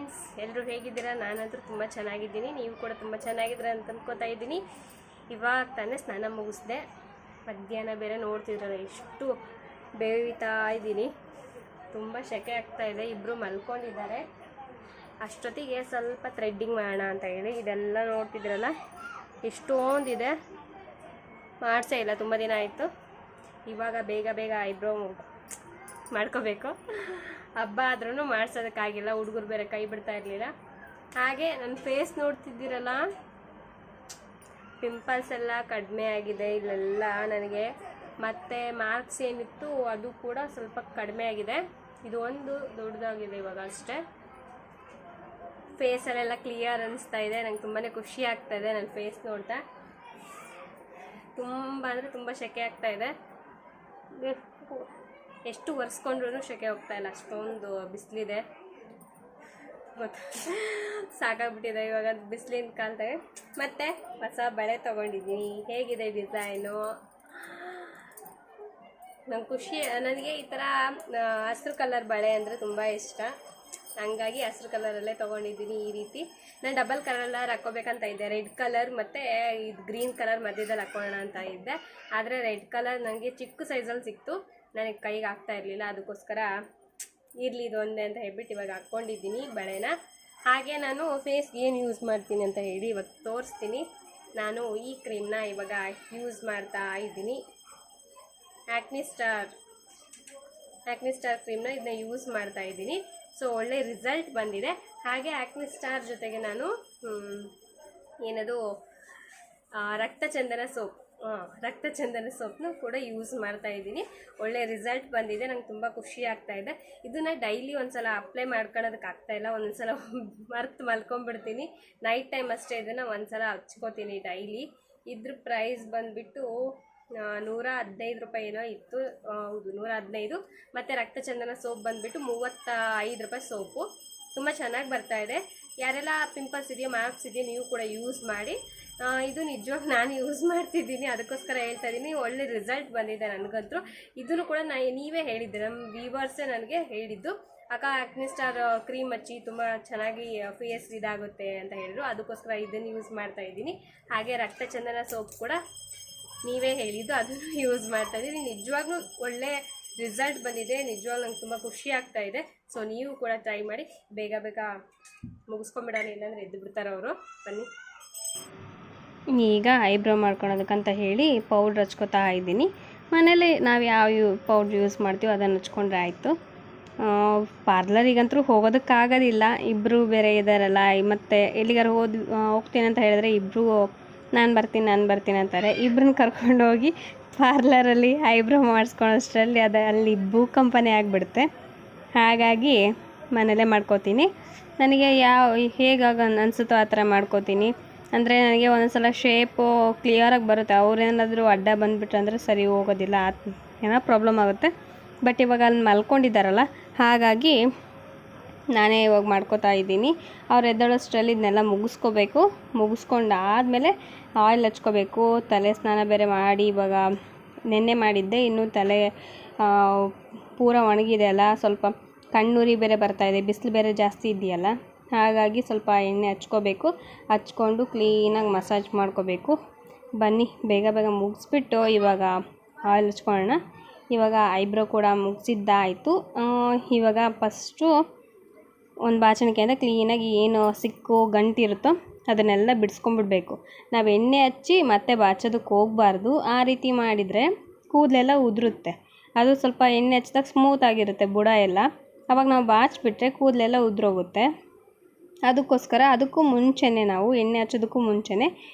Friends, ಎಲ್ಲರೂ ಹೇಗಿದ್ದೀರಾ? ನಾನಂತೂ ತುಂಬ ಚೆನ್ನಾಗಿದ್ದೀನಿ. ನೀವು ಕೂಡ ತುಂಬ ಚೆನ್ನಾಗಿದ್ದೀರಾ ಅಂತ ಅಂದ್ಕೋತಾ ಇದ್ದೀನಿ. ಇವಾಗ ತಾನೇ ಸ್ನಾನ ಮುಗಿಸ್ದೆ. ಮಧ್ಯಾಹ್ನ ಬೇರೆ ನೋಡ್ತಿದ್ರಲ್ಲ ಎಷ್ಟು ಬೇಯ್ತಾ ಇದ್ದೀನಿ. ತುಂಬ ಸೆಕೆ ಆಗ್ತಾ ಇದೆ. ಇಬ್ಬರು ಮಲ್ಕೊಂಡಿದ್ದಾರೆ. ಅಷ್ಟೊತ್ತಿಗೆ ಸ್ವಲ್ಪ ಥ್ರೆಡ್ಡಿಂಗ್ ಮಾಡೋಣ ಅಂತ ಹೇಳಿ ಇದೆಲ್ಲ ನೋಡ್ತಿದ್ರಲ್ಲ ಎಷ್ಟೊಂದಿದೆ, ಮಾಡಿಸೇ ಇಲ್ಲ, ತುಂಬ ದಿನ ಆಯಿತು. ಇವಾಗ ಬೇಗ ಬೇಗ ಐಬ್ರೋ ಮಾಡ್ಕೋಬೇಕು. ಹಬ್ಬ ಆದ್ರೂ ಮಾಡ್ಸೋದಕ್ಕಾಗಿಲ್ಲ, ಹುಡುಗರು ಬೇರೆ ಕೈ ಬಿಡ್ತಾ ಇರಲಿಲ್ಲ. ಹಾಗೆ ನನ್ನ ಫೇಸ್ ನೋಡ್ತಿದ್ದೀರಲ್ಲ, ಪಿಂಪಲ್ಸ್ ಎಲ್ಲ ಕಡಿಮೆ ಆಗಿದೆ ಇಲ್ಲೆಲ್ಲ ನನಗೆ. ಮತ್ತು ಮಾರ್ಕ್ಸ್ ಏನಿತ್ತು ಅದು ಕೂಡ ಸ್ವಲ್ಪ ಕಡಿಮೆ ಆಗಿದೆ. ಇದು ಒಂದು ದೊಡ್ಡದಾಗಿದೆ ಇವಾಗ ಅಷ್ಟೇ. ಫೇಸಲ್ಲೆಲ್ಲ ಕ್ಲಿಯರ್ ಅನಿಸ್ತಾ ಇದೆ. ನಂಗೆ ತುಂಬಾ ಖುಷಿ ಆಗ್ತಾ ಇದೆ ನನ್ನ ಫೇಸ್ ನೋಡ್ತಾ. ತುಂಬ ಅಂದರೆ ತುಂಬ ಸೆಕೆ ಆಗ್ತಾ ಇದೆ. ಎಷ್ಟು ಒರೆಸ್ಕೊಂಡ್ರೂ ಸೆಕೆ ಹೋಗ್ತಾ ಇಲ್ಲ, ಅಷ್ಟೊಂದು ಬಿಸಿಲಿದೆ. ಸಾಕಾಗ್ಬಿಟ್ಟಿದೆ ಇವಾಗ ಬಿಸಿಲಿನ ಕಾಲದಾಗ. ಮತ್ತು ಹೊಸ ಬಳೆ ತೊಗೊಂಡಿದ್ದೀನಿ. ಹೇಗಿದೆ ಡಿಸೈನು? ನಂಗೆ ಖುಷಿ. ನನಗೆ ಈ ಥರ ಹಸಿರು ಕಲರ್ ಬಳೆ ಅಂದರೆ ತುಂಬ ಇಷ್ಟ. ಹಂಗಾಗಿ ಹಸಿರು ಕಲರಲ್ಲೇ ತೊಗೊಂಡಿದ್ದೀನಿ. ಈ ರೀತಿ ನಾನು ಡಬಲ್ ಕಲರ್ ಹಾಕ್ಕೋಬೇಕಂತ ಇದ್ದೆ. ರೆಡ್ ಕಲರ್ ಮತ್ತು ಇದು ಗ್ರೀನ್ ಕಲರ್ ಮಧ್ಯದಲ್ಲಿ ಹಾಕ್ಕೊಳ್ಳೋಣ ಅಂತ ಇದ್ದೆ. ಆದರೆ ರೆಡ್ ಕಲರ್ ನನಗೆ ಚಿಕ್ಕ ಸೈಜಲ್ಲಿ ಸಿಕ್ತು, ನನಗೆ ಕೈಗೆ ಆಗ್ತಾ ಇರಲಿಲ್ಲ. ಅದಕ್ಕೋಸ್ಕರ ಇರಲಿ ಇದು ಒಂದೇ ಅಂತ ಹೇಳ್ಬಿಟ್ಟು ಇವಾಗ ಹಾಕ್ಕೊಂಡಿದ್ದೀನಿ ಬಳೆನ. ಹಾಗೆ ನಾನು ಫೇಸ್ಗೆ ಏನು ಯೂಸ್ ಮಾಡ್ತೀನಿ ಅಂತ ಹೇಳಿ ಇವಾಗ ತೋರಿಸ್ತೀನಿ. ನಾನು ಈ ಕ್ರೀಮ್ನ ಇವಾಗ ಯೂಸ್ ಮಾಡ್ತಾ ಇದ್ದೀನಿ. ಆ್ಯಕ್ನಿ ಸ್ಟಾರ್ ಕ್ರೀಮ್ನ ಇದನ್ನ ಯೂಸ್ ಮಾಡ್ತಾ ಇದ್ದೀನಿ. ಸೊ ಒಳ್ಳೆ ರಿಸಲ್ಟ್ ಬಂದಿದೆ. ಹಾಗೆ ಆ್ಯಕ್ನಿ ಸ್ಟಾರ್ ಜೊತೆಗೆ ನಾನು ಏನದು ರಕ್ತಚಂದನ ಸೋಪ್ನು ಕೂಡ ಯೂಸ್ ಮಾಡ್ತಾ ಇದ್ದೀನಿ. ಒಳ್ಳೆ ರಿಸಲ್ಟ್ ಬಂದಿದೆ. ನಂಗೆ ತುಂಬ ಖುಷಿ ಆಗ್ತಾ ಇದೆ. ಇದನ್ನು ಡೈಲಿ ಒಂದ್ಸಲ ಅಪ್ಲೈ ಮಾಡ್ಕೊಳ್ಳೋದಕ್ಕೆ ಆಗ್ತಾಯಿಲ್ಲ. ಒಂದೊಂದ್ಸಲ ಮರ್ತು ಮಲ್ಕೊಂಡ್ಬಿಡ್ತೀನಿ. ನೈಟ್ ಟೈಮ್ ಅಷ್ಟೇ ಇದನ್ನು ಒಂದ್ಸಲ ಹಚ್ಕೋತೀನಿ ಡೈಲಿ. ಇದ್ರ ಪ್ರೈಸ್ ಬಂದುಬಿಟ್ಟು 115 ರೂಪಾಯಿ ಏನೋ ಇತ್ತು. ಹೌದು, 115. ಮತ್ತು ರಕ್ತಚಂದನ ಸೋಪ್ ಬಂದುಬಿಟ್ಟು 35 ರೂಪಾಯಿ ಸೋಪು. ತುಂಬ ಚೆನ್ನಾಗಿ ಬರ್ತಾ ಇದೆ. ಯಾರೆಲ್ಲ ಪಿಂಪಲ್ಸ್ ಇದೆಯೋ, ಮಾರ್ಕ್ಸ್ ಇದೆಯೋ, ನೀವು ಕೂಡ ಯೂಸ್ ಮಾಡಿ. ಇದು ನಿಜವಾಗಿ ನಾನು ಯೂಸ್ ಮಾಡ್ತಿದ್ದೀನಿ, ಅದಕ್ಕೋಸ್ಕರ ಹೇಳ್ತಾ ಇದ್ದೀನಿ. ಒಳ್ಳೆ ರಿಸಲ್ಟ್ ಬಂದಿದೆ ನನಗಂತೂ. ಇದನ್ನು ಕೂಡ ನೀವೇ ಹೇಳಿದ್ದೆ, ನಮ್ಮ ವ್ಯೂವರ್ಸೇ ನನಗೆ ಹೇಳಿದ್ದು, ಅಕ್ಕ ಆ್ಯಕ್ನಿ ಸ್ಟಾರ್ ಕ್ರೀಮ್ ಹಚ್ಚಿ ತುಂಬ ಚೆನ್ನಾಗಿ ಫೇಸ್ ಇದಾಗುತ್ತೆ ಅಂತ ಹೇಳಿದ್ರು. ಅದಕ್ಕೋಸ್ಕರ ಇದನ್ನು ಯೂಸ್ ಮಾಡ್ತಾ ಇದ್ದೀನಿ. ಹಾಗೆ ರಕ್ತಚಂದನ ಸೋಪ್ ಕೂಡ ನೀವೇ ಹೇಳಿದ್ದು, ಅದನ್ನು ಯೂಸ್ ಮಾಡ್ತಾ ಇದ್ದೀನಿ. ನಿಜವಾಗ್ಲೂ ಒಳ್ಳೆ ರಿಸಲ್ಟ್ ಬಂದಿದೆ. ನಿಜವಾಗ್ಲೂ ನಂಗೆ ತುಂಬ ಖುಷಿ ಆಗ್ತಾ ಇದೆ. ಸೊ ನೀವು ಕೂಡ ಟ್ರೈ ಮಾಡಿ. ಬೇಗ ಬೇಗ ಮುಗಿಸ್ಕೊಂಬಿಡೋಣ, ಇಲ್ಲಾಂದರೆ ಎದ್ದು ಬಿಡ್ತಾರೆ ಅವರು. ಬನ್ನಿ. ಈಗ ಐಬ್ರೋ ಮಾಡ್ಕೊಳೋದಕ್ಕಂತ ಹೇಳಿ ಪೌಡ್ರ್ ಹಚ್ಕೋತಾ ಇದ್ದೀನಿ. ಮನೇಲಿ ನಾವು ಯಾವ ಪೌಡ್ರ್ ಯೂಸ್ ಮಾಡ್ತೀವೋ ಅದನ್ನು ಹಚ್ಕೊಂಡ್ರೆ ಆಯಿತು. ಪಾರ್ಲರಿಗಂತೂ ಹೋಗೋದಕ್ಕಾಗೋದಿಲ್ಲ, ಇಬ್ಬರು ಬೇರೆ ಇದ್ದಾರಲ್ಲ. ಮತ್ತು ಎಲ್ಲಿಗಾರು ಹೋಗ್ತೀನಿ ಅಂತ ಹೇಳಿದ್ರೆ ಇಬ್ಬರು ನಾನು ಬರ್ತೀನಿ ಅಂತಾರೆ. ಇಬ್ಬರನ್ನ ಕರ್ಕೊಂಡೋಗಿ ಪಾರ್ಲರಲ್ಲಿ ಐಬ್ರೋ ಮಾಡಿಸ್ಕೊಳೋಷ್ಟರಲ್ಲಿ ಅಲ್ಲಿ ಭೂಕಂಪನೆ ಆಗಿಬಿಡುತ್ತೆ. ಹಾಗಾಗಿ ಮನೇಲೇ ಮಾಡ್ಕೋತೀನಿ. ನನಗೆ ಹೇಗಾಗ ಅನಿಸುತ್ತೋ ಆ ಥರ ಮಾಡ್ಕೋತೀನಿ. ಅಂದರೆ ನನಗೆ ಒಂದೊಂದ್ಸಲ ಶೇಪು ಕ್ಲಿಯರಾಗಿ ಬರುತ್ತೆ. ಅವ್ರೇನಾದರೂ ಅಡ್ಡ ಬಂದುಬಿಟ್ರೆ ಅಂದರೆ ಸರಿ ಹೋಗೋದಿಲ್ಲ, ಏನೋ ಪ್ರಾಬ್ಲಮ್ ಆಗುತ್ತೆ. ಬಟ್ ಇವಾಗ ಅಲ್ಲಿ ಮಲ್ಕೊಂಡಿದ್ದಾರಲ್ಲ, ಹಾಗಾಗಿ ನಾನೇ ಇವಾಗ ಮಾಡ್ಕೋತಾ ಇದ್ದೀನಿ. ಅವ್ರು ಎದ್ದೇಳೋಷ್ಟರಲ್ಲಿ ಇದನ್ನೆಲ್ಲ ಮುಗಿಸ್ಕೊಂಡಾದಮೇಲೆ ಆಯಿಲ್ ಹಚ್ಕೋಬೇಕು. ತಲೆ ಸ್ನಾನ ಬೇರೆ ಮಾಡಿ ಇವಾಗ ನೆನ್ನೆ ಮಾಡಿದ್ದೆ. ಇನ್ನೂ ತಲೆ ಪೂರ ಒಣಗಿದೆ ಅಲ್ಲ, ಸ್ವಲ್ಪ ಕಣ್ಣುರಿ ಬೇರೆ ಬರ್ತಾಯಿದೆ, ಬಿಸಿಲು ಬೇರೆ ಜಾಸ್ತಿ ಇದೆಯಲ್ಲ. ಹಾಗಾಗಿ ಸ್ವಲ್ಪ ಎಣ್ಣೆ ಹಚ್ಕೊಂಡು ಕ್ಲೀನಾಗಿ ಮಸಾಜ್ ಮಾಡ್ಕೋಬೇಕು. ಬನ್ನಿ ಬೇಗ ಬೇಗ ಮುಗಿಸ್ಬಿಟ್ಟು ಇವಾಗ ಆಯಿಲ್ ಹಚ್ಕೊಳ್ಳೋಣ. ಇವಾಗ ಐಬ್ರೋ ಕೂಡ ಮುಗಿಸಿದ್ದಾಯಿತು. ಇವಾಗ ಫಸ್ಟು ಒಂದು ಬಾಚಣಿಕೆಯಿಂದ ಕ್ಲೀನಾಗಿ ಏನು ಸಿಕ್ಕು ಗಂಟಿರುತ್ತೋ ಅದನ್ನೆಲ್ಲ ಬಿಡಿಸ್ಕೊಂಡ್ಬಿಡ್ಬೇಕು. ನಾವು ಎಣ್ಣೆ ಹಚ್ಚಿ ಮತ್ತೆ ಬಾಚೋದಕ್ಕೆ ಹೋಗಬಾರ್ದು. ಆ ರೀತಿ ಮಾಡಿದರೆ ಕೂದಲೆಲ್ಲ ಉದುರುತ್ತೆ. ಅದು ಸ್ವಲ್ಪ ಎಣ್ಣೆ ಹಚ್ಚಿದಾಗ ಸ್ಮೂತಾಗಿರುತ್ತೆ ಬುಡ ಎಲ್ಲ. ಆವಾಗ ನಾವು ಬಾಚಿಬಿಟ್ರೆ ಕೂದಲೆಲ್ಲ ಉದುರೋಗುತ್ತೆ. ಅದಕ್ಕೋಸ್ಕರ ಅದಕ್ಕೂ ಮುಂಚೆನೇ ನಾವು ಎಣ್ಣೆ ಹಚ್ಚೋದಕ್ಕೂ ಮುಂಚೆನೇ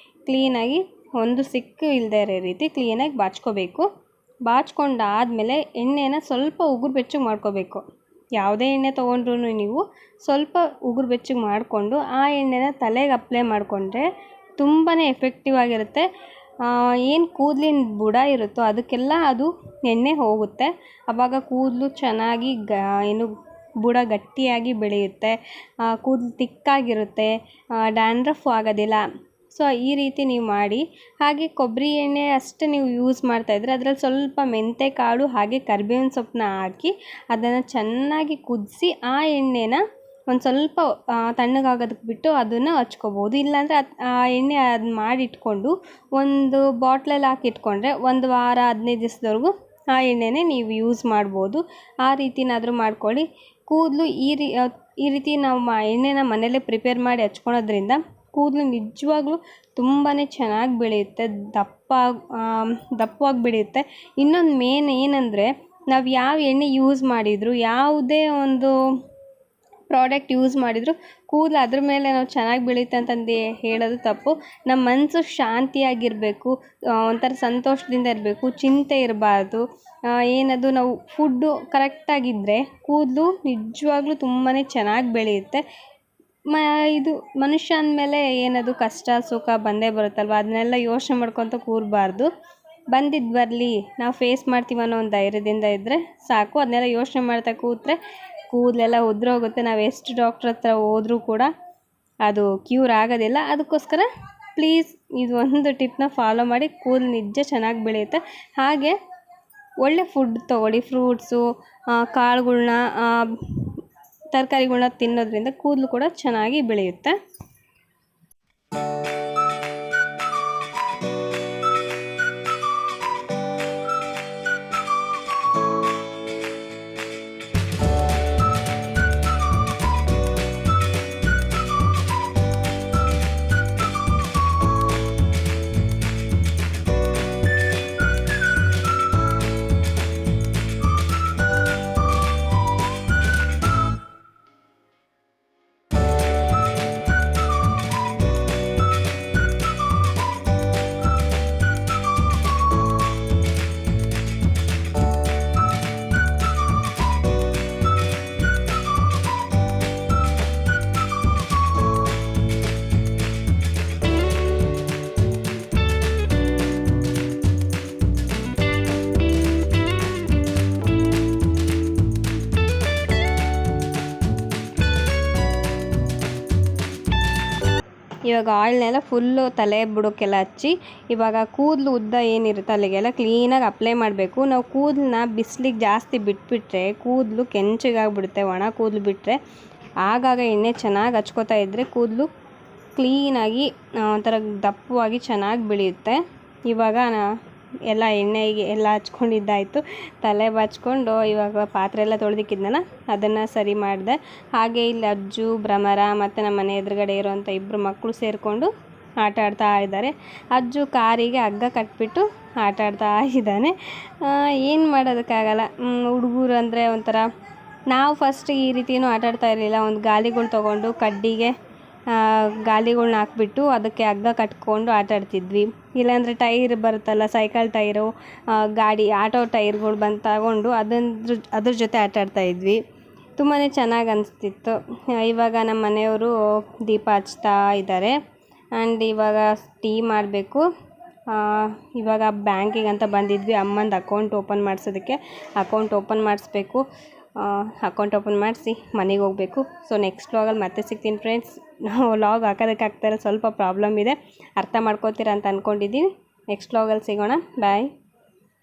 ಕ್ಲೀನಾಗಿ ಒಂದು ಸಿಕ್ಕು ಇಲ್ಲದೆ ಇರೋ ರೀತಿ ಕ್ಲೀನಾಗಿ ಬಾಚ್ಕೋಬೇಕು. ಬಾಚ್ಕೊಂಡಾದಮೇಲೆ ಎಣ್ಣೆನ ಸ್ವಲ್ಪ ಉಗುರು ಬೆಚ್ಚಗೆ ಮಾಡ್ಕೋಬೇಕು. ಯಾವುದೇ ಎಣ್ಣೆ ತೊಗೊಂಡ್ರೂ ನೀವು ಸ್ವಲ್ಪ ಉಗುರು ಬೆಚ್ಚಗೆ ಮಾಡಿಕೊಂಡು ಆ ಎಣ್ಣೆನ ತಲೆಗೆ ಅಪ್ಲೈ ಮಾಡಿಕೊಂಡ್ರೆ ತುಂಬಾ ಎಫೆಕ್ಟಿವ್ ಆಗಿರುತ್ತೆ. ಏನು ಕೂದಲಿನ ಬುಡ ಇರುತ್ತೋ ಅದಕ್ಕೆಲ್ಲ ಅದು ಎಣ್ಣೆ ಹೋಗುತ್ತೆ. ಆವಾಗ ಕೂದಲು ಚೆನ್ನಾಗಿ ಬುಡ ಗಟ್ಟಿಯಾಗಿ ಬೆಳೆಯುತ್ತೆ, ಕೂದಲು ತಿಕ್ಕಾಗಿರುತ್ತೆ, ಡ್ಯಾಂಡ್ರಫ್ ಆಗೋದಿಲ್ಲ. ಸೊ ಈ ರೀತಿ ನೀವು ಮಾಡಿ. ಹಾಗೆ ಕೊಬ್ಬರಿ ಎಣ್ಣೆ ಅಷ್ಟೇ ನೀವು ಯೂಸ್ ಮಾಡ್ತಾಯಿದ್ರೆ ಅದರಲ್ಲಿ ಸ್ವಲ್ಪ ಮೆಂತ್ಯ ಕಾಳು ಹಾಗೆ ಕರಿಬೇವಿನ ಸೊಪ್ಪನ್ನ ಹಾಕಿ ಅದನ್ನು ಚೆನ್ನಾಗಿ ಕುದಿಸಿ ಆ ಎಣ್ಣೆನ ಒಂದು ಸ್ವಲ್ಪ ತಣ್ಣಗಾಗೋದಕ್ಕೆ ಬಿಟ್ಟು ಅದನ್ನು ಹಚ್ಕೋಬೋದು. ಇಲ್ಲಾಂದರೆ ಆ ಎಣ್ಣೆ ಅದನ್ನ ಮಾಡಿಟ್ಕೊಂಡು ಒಂದು ಬಾಟ್ಲಲ್ಲಿ ಹಾಕಿಟ್ಕೊಂಡ್ರೆ 1 ವಾರ 15 ದಿವಸದವರೆಗೂ ಆ ಎಣ್ಣೆನೇ ನೀವು ಯೂಸ್ ಮಾಡ್ಬೋದು. ಆ ರೀತಿನಾದರೂ ಮಾಡ್ಕೊಳ್ಳಿ. ಕೂದಲು ಈ ರೀತಿ ನಾವು ಎಣ್ಣೆನ ಮನೆಯಲ್ಲೇ ಪ್ರಿಪೇರ್ ಮಾಡಿ ಹಚ್ಕೊಳೋದ್ರಿಂದ ಕೂದಲು ನಿಜವಾಗ್ಲೂ ತುಂಬಾ ಚೆನ್ನಾಗಿ ಬೆಳೆಯುತ್ತೆ, ದಪ್ಪವಾಗಿ ಬೆಳೆಯುತ್ತೆ. ಇನ್ನೊಂದು ಮೇನ್ ಏನಂದರೆ, ನಾವು ಯಾವ ಎಣ್ಣೆ ಯೂಸ್ ಮಾಡಿದರೂ, ಯಾವುದೇ ಒಂದು ಪ್ರಾಡಕ್ಟ್ ಯೂಸ್ ಮಾಡಿದರೂ ಕೂದಲು ಅದ್ರ ಮೇಲೆ ನಾವು ಚೆನ್ನಾಗಿ ಬೆಳೆಯುತ್ತೆ ಅಂತಂದು ಹೇಳೋದು ತಪ್ಪು. ನಮ್ಮ ಮನಸ್ಸು ಶಾಂತಿಯಾಗಿರಬೇಕು, ಒಂಥರ ಸಂತೋಷದಿಂದ ಇರಬೇಕು, ಚಿಂತೆ ಇರಬಾರ್ದು. ಏನದು ನಾವು ಫುಡ್ಡು ಕರೆಕ್ಟಾಗಿದ್ದರೆ ಕೂದಲು ನಿಜವಾಗ್ಲೂ ತುಂಬಾ ಚೆನ್ನಾಗಿ ಬೆಳೆಯುತ್ತೆ. ಇದು ಮನುಷ್ಯ ಅಂದಮೇಲೆ ಏನದು ಕಷ್ಟ ಸುಖ ಬಂದೇ ಬರುತ್ತಲ್ವ, ಅದನ್ನೆಲ್ಲ ಯೋಚನೆ ಮಾಡ್ಕೊತ ಕೂರಬಾರ್ದು. ಬಂದಿದ್ದು ಬರಲಿ, ನಾವು ಫೇಸ್ ಮಾಡ್ತೀವಿ ಅನ್ನೋ ಒಂದು ಧೈರ್ಯದಿಂದ ಇದ್ದರೆ ಸಾಕು. ಅದನ್ನೆಲ್ಲ ಯೋಚನೆ ಮಾಡ್ತಾ ಕೂತ್ರೆ ಕೂದಲೆಲ್ಲ ಉದುರೋಗುತ್ತೆ. ನಾವು ಎಷ್ಟು ಡಾಕ್ಟ್ರ್ ಹತ್ರ ಹೋದ್ರೂ ಕೂಡ ಅದು ಕ್ಯೂರ್ ಆಗೋದಿಲ್ಲ. ಅದಕ್ಕೋಸ್ಕರ ಪ್ಲೀಸ್ ಇದು ಒಂದು ಟಿಪ್ನ ಫಾಲೋ ಮಾಡಿ, ಕೂದಲು ನಿಜ ಚೆನ್ನಾಗಿ ಬೆಳೆಯುತ್ತೆ. ಹಾಗೆ ಒಳ್ಳೆ ಫುಡ್ ತೊಗೊಳ್ಳಿ, ಫ್ರೂಟ್ಸು, ಕಾಳುಗಳ್ನ, ತರಕಾರಿಗಳ್ನ ತಿನ್ನೋದ್ರಿಂದ ಕೂದಲು ಕೂಡ ಚೆನ್ನಾಗಿ ಬೆಳೆಯುತ್ತೆ. ಇವಾಗ ಆಯಿಲ್ನೆಲ್ಲ ಫುಲ್ಲು ತಲೆ ಬುಡಕ್ಕೆಲ್ಲ ಹಚ್ಚಿ, ಇವಾಗ ಕೂದಲು ಉದ್ದ ಏನಿರುತ್ತೆ ಅಲ್ಲಿಗೆಲ್ಲ ಕ್ಲೀನಾಗಿ ಅಪ್ಲೈ ಮಾಡಬೇಕು. ನಾವು ಕೂದಲನ್ನ ಬಿಸಿಲಿಗೆ ಜಾಸ್ತಿ ಬಿಟ್ಬಿಟ್ರೆ ಕೂದಲು ಕೆಂಚಗಾಗ್ಬಿಡುತ್ತೆ. ಒಣ ಕೂದಲು ಬಿಟ್ಟರೆ ಆಗಾಗ ಎಣ್ಣೆ ಚೆನ್ನಾಗಿ ಹಚ್ಕೋತಾ ಇದ್ದರೆ ಕೂದಲು ಕ್ಲೀನಾಗಿ ಒಂಥರ ದಪ್ಪವಾಗಿ ಚೆನ್ನಾಗಿ ಬೆಳೆಯುತ್ತೆ. ಇವಾಗ ಎಲ್ಲ ಎಣ್ಣೆಗೆ ಎಲ್ಲ ಹಚ್ಕೊಂಡಿದ್ದಾಯಿತು, ತಲೆ ಬಾಚ್ಕೊಂಡು ಇವಾಗ ಪಾತ್ರೆ ಎಲ್ಲ ತೊಳೆದಿಕ್ಕಿದ್ನಲ್ಲ ಅದನ್ನು ಸರಿ ಮಾಡಿದೆ. ಹಾಗೆ ಇಲ್ಲಿ ಅಜ್ಜು, ಭ್ರಮರ ಮತ್ತು ನಮ್ಮ ಮನೆ ಎದುರುಗಡೆ ಇರೋವಂಥ 2 ಮಕ್ಕಳು ಸೇರಿಕೊಂಡು ಆಟ ಆಡ್ತಾ ಇದ್ದಾರೆ. ಅಜ್ಜು ಕಾರಿಗೆ ಹಗ್ಗ ಕಟ್ಬಿಟ್ಟು ಆಟ ಆಡ್ತಾ ಇದ್ದಾನೆ. ಏನು ಮಾಡೋದಕ್ಕಾಗಲ್ಲ, ಹುಡುಗರು ಅಂದರೆ ಒಂಥರ. ನಾವು ಫಸ್ಟ್ ಈ ರೀತಿಯೂ ಆಟ ಆಡ್ತಾ ಇರಲಿಲ್ಲ. ಒಂದು ಗಾಲಿಗಳು ತೊಗೊಂಡು ಕಡ್ಡಿಗೆ ಗಾಲಿಗಳ್ನ ಹಾಕ್ಬಿಟ್ಟು ಅದಕ್ಕೆ ಹಗ್ಗ ಕಟ್ಕೊಂಡು ಆಟ ಆಡ್ತಿದ್ವಿ. ಇಲ್ಲಾಂದರೆ ಟೈರ್ ಬರುತ್ತಲ್ಲ, ಸೈಕಲ್ ಟೈರು, ಗಾಡಿ ಆಟೋ ಟೈರ್ಗಳು ಬಂದು ತಗೊಂಡು ಅದ್ರ ಜೊತೆ ಆಟ ಆಡ್ತಾಯಿದ್ವಿ. ತುಂಬಾ ಚೆನ್ನಾಗಿ ಅನಿಸ್ತಿತ್ತು. ಇವಾಗ ನಮ್ಮ ಮನೆಯವರು ದೀಪ ಹಚ್ತಾ ಇದ್ದಾರೆ. ಆ್ಯಂಡ್ ಇವಾಗ ಟೀ ಮಾಡಬೇಕು. ಇವಾಗ ಬ್ಯಾಂಕಿಗೆ ಅಂತ ಬಂದಿದ್ವಿ, ಅಮ್ಮಂದು ಅಕೌಂಟ್ ಓಪನ್ ಮಾಡಿಸೋದಕ್ಕೆ. ಅಕೌಂಟ್ ಓಪನ್ ಮಾಡಿಸ್ಬೇಕು. ಅಕೌಂಟ್ ಓಪನ್ ಮಾಡಿಸಿ ಮನೆಗೆ ಹೋಗಬೇಕು. ಸೊ ನೆಕ್ಸ್ಟ್ ವ್ಲಾಗಲ್ಲಿ ಮತ್ತೆ ಸಿಗ್ತೀನಿ ಫ್ರೆಂಡ್ಸ್. ನಾವು ವ್ಲಾಗ್ ಹಾಕೋದಕ್ಕಾಗ್ತಾಯಿಲ್ಲ, ಸ್ವಲ್ಪ ಪ್ರಾಬ್ಲಮ್ ಇದೆ, ಅರ್ಥ ಮಾಡ್ಕೋತೀರಾ ಅಂತ ಅಂದ್ಕೊಂಡಿದ್ದೀನಿ. ನೆಕ್ಸ್ಟ್ ವ್ಲಾಗಲ್ಲಿ ಸಿಗೋಣ. ಬಾಯ್.